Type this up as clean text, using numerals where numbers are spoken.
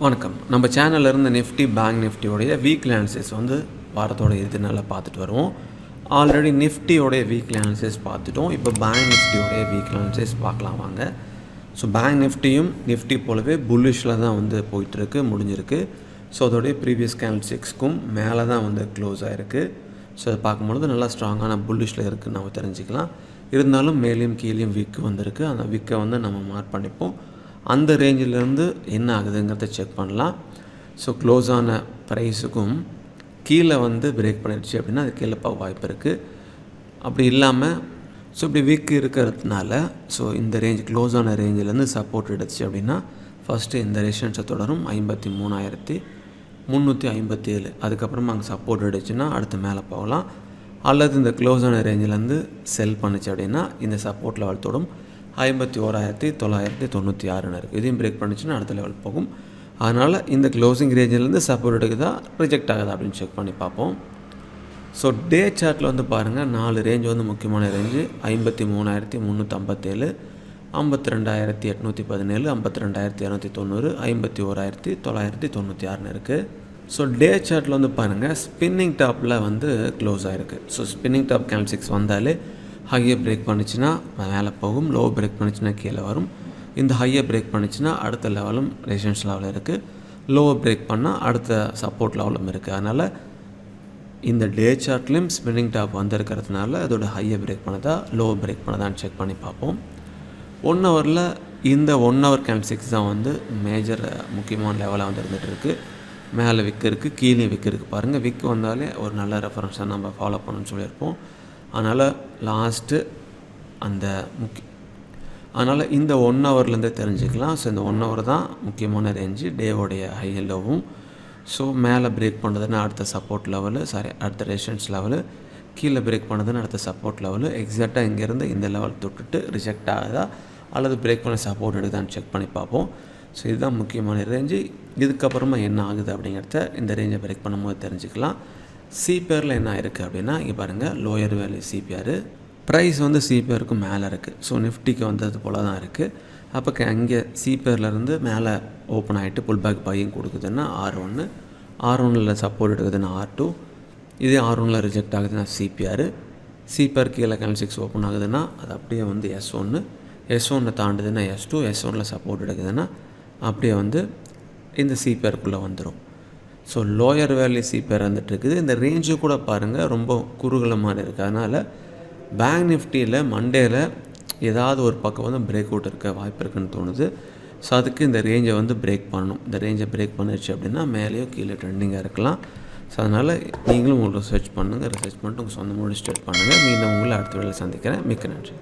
வணக்கம். நம்ம சேனல்ல இருந்து நிஃப்டி, பேங்க் நிஃப்டியோடைய வீக்லி அனாலிசிஸ் வந்து வாரத்தோட இறுதினால பார்த்துட்டு வருவோம். ஆல்ரெடி நிஃப்டியோடைய வீக்லி அனாலிசிஸ் பார்த்துட்டோம். இப்போ பேங்க் நிஃப்டியோடைய வீக்லி அனாலிசிஸ் பார்க்கலாம் வாங்க. ஸோ பேங்க் நிஃப்டியும் நிஃப்டி போலவே புல்லிஷில் தான் வந்து போயிட்டுருக்கு, முடிஞ்சிருக்கு. ஸோ அதோடைய ப்ரீவியஸ் கேண்டில்ஸ்டிக்ஸ்க்கும் மேலே தான் வந்து க்ளோஸ் ஆகிருக்கு. ஸோ அதை பார்க்கும்பொழுது நல்லா ஸ்ட்ராங்கான புல்லிஷில் இருக்குதுன்னு நம்ம தெரிஞ்சுக்கலாம். இருந்தாலும் மேலேயும் கீழேயும் விக்கு வந்திருக்கு. அந்த விக்கை வந்து நம்ம மார்க் பண்ணிப்போம். அந்த ரேஞ்சிலேருந்து என்ன ஆகுதுங்கிறத செக் பண்ணலாம். ஸோ க்ளோஸ் ஆன ப்ரைஸுக்கும் கீழே வந்து பிரேக் பண்ணிடுச்சு அப்படின்னா அது கீழே போக வாய்ப்பு இருக்குது. அப்படி இல்லாமல் ஸோ இப்படி வீக் இருக்கிறதுனால ஸோ இந்த ரேஞ்ச் க்ளோஸ் ஆன ரேஞ்சிலேருந்து சப்போர்ட் எடுத்துச்சு அப்படின்னா ஃபஸ்ட்டு இந்த ரெசிஸ்டன்ஸை தொடரும் 53,357. அதுக்கப்புறமா அங்கே சப்போர்ட் எடுச்சுன்னா அடுத்து மேலே போகலாம். அல்லது இந்த க்ளோஸ் ஆன ரேஞ்சிலேருந்து செல் பண்ணுச்சு அப்படின்னா இந்த சப்போர்ட் லெவல் தொடும் 51,996 இருக்குது. இதையும் பிரேக் பண்ணிச்சுன்னா அடுத்த லெவல் போகும். அதனால் இந்த க்ளோசிங் ரேஞ்சிலேருந்து சப்போர்ட் எடுக்குதா ரிஜெக்ட் ஆகுதா அப்படின்னு செக் பண்ணி பார்ப்போம். ஸோ டே சார்ட்டில் வந்து பாருங்கள் 4 ரேஞ்ச் வந்து முக்கியமான ரேஞ்சு 53,357, 52,817, 52,290, 51,996 இருக்குது. ஸோ டே சார்ட்டில் வந்து பாருங்கள் ஸ்பின்னிங் டாப்பில் வந்து க்ளோஸ் ஆகிருக்கு. ஸோ ஸ்பின்னிங் டாப் கேண்டில்ஸ்டிக்ஸ் வந்தாலே ஹையை பிரேக் பண்ணிச்சுன்னா மேலே போகும், லோ பிரேக் பண்ணிச்சுன்னா கீழே வரும். இந்த ஹையை பிரேக் பண்ணிச்சுன்னா அடுத்த லெவலும் ரெசிஸ்டன்ஸ் லெவலில் இருக்குது, லோவை பிரேக் பண்ணால் அடுத்த சப்போர்ட் லெவலும் இருக்குது. அதனால் இந்த டே சார்ட்லேயும் ஸ்பின்னிங் டாப் வந்திருக்கிறதுனால அதோட ஹையை பிரேக் பண்ணதா லோவை பிரேக் பண்ணதான்னு செக் பண்ணி பார்ப்போம். 1 ஹவரில் இந்த 1 ஹவர் கேண்டில்ஸ்டிக்ஸ் தான் வந்து மேஜர் முக்கியமான லெவலாக வந்து இருந்துகிட்டு இருக்குது. மேலே விக்கு இருக்குது, கீழே விக்கு இருக்குது. பாருங்கள், விக்கு வந்தாலே ஒரு நல்ல ரெஃபரன்ஸாக நம்ம ஃபாலோ பண்ணணும்னு சொல்லியிருப்போம். அதனால் லாஸ்ட்டு அதனால் இந்த 1 ஹவர்லேருந்தே தெரிஞ்சுக்கலாம். ஸோ இந்த 1 ஹவர் தான் முக்கியமான ரேஞ்சு, டேவோடைய ஹை லோவும். ஸோ மேலே பிரேக் பண்ணுறதுன்னா அடுத்த சப்போர்ட் லெவலு, அடுத்த ரெசிஸ்டன்ஸ் லெவலு, கீழே பிரேக் பண்ணுறதுன்னு அடுத்த சப்போர்ட் லெவலு. எக்ஸாக்டாக இங்கேருந்து இந்த லெவல் தொட்டுட்டு ரிஜெக்ட் ஆகுதா அல்லது பிரேக் பண்ண சப்போர்ட் எடுக்குதான்னு செக் பண்ணி பார்ப்போம். ஸோ இதுதான் முக்கியமான ரேஞ்சு. இதுக்கப்புறமா என்ன ஆகுது அப்படிங்கிறத இந்த ரேஞ்சை பிரேக் பண்ணும்போது தெரிஞ்சுக்கலாம். சிபிஆரில் என்ன இருக்குது அப்படின்னா இங்கே பாருங்கள், லோயர் வேல்யூ சிபிஆர் ப்ரைஸ் வந்து சிபிஆருக்கு மேலே இருக்குது. ஸோ நிஃப்டிக்கு வந்தது போல் தான் இருக்குது. அப்போ அங்கே சிபிஆர்லேருந்து மேலே ஓப்பன் ஆகிட்டு புல் பேக் பையிங் கொடுக்குதுன்னா R1 சப்போர்ட் எடுக்குதுன்னா R2, இதே R1 ரிஜெக்ட் ஆகுதுன்னா சிபிஆர் கீழே கேண்டில்ஸ்டிக்ஸ் ஓப்பன் ஆகுதுன்னா அது அப்படியே வந்து S1 தாண்டுதுன்னா S2, S1 சப்போர்ட் எடுக்குதுன்னா அப்படியே வந்து இந்த சிபிஆருக்குள்ளே வந்துடும். ஸோ லோயர் வேல்யூ சிபிஆர் வந்துட்டுருக்குது. இந்த ரேஞ்சு கூட பாருங்கள் ரொம்ப குறுகல மாதிரி இருக்குது. அதனால் பேங்க் நிஃப்டியில் மண்டேயில் ஏதாவது ஒரு பக்கம் வந்து பிரேக் அவுட் இருக்க வாய்ப்பு இருக்குன்னு தோணுது. ஸோ அதுக்கு இந்த ரேஞ்சை வந்து பிரேக் பண்ணணும். இந்த ரேஞ்சை பிரேக் பண்ணிடுச்சு அப்படின்னா மேலேயோ கீழே ட்ரெண்டிங்காக இருக்கலாம். ஸோ அதனால் நீங்களும் உங்களுக்கு ரிசர்ச் பண்ணுங்கள். ரிசர்ச் பண்ணிட்டு உங்கள் சொந்த மூடி ஸ்டார்ட் பண்ணுங்கள். மீண்டும் உங்களை அடுத்த வேளையில் சந்திக்கிறேன். மிக்க நன்றி.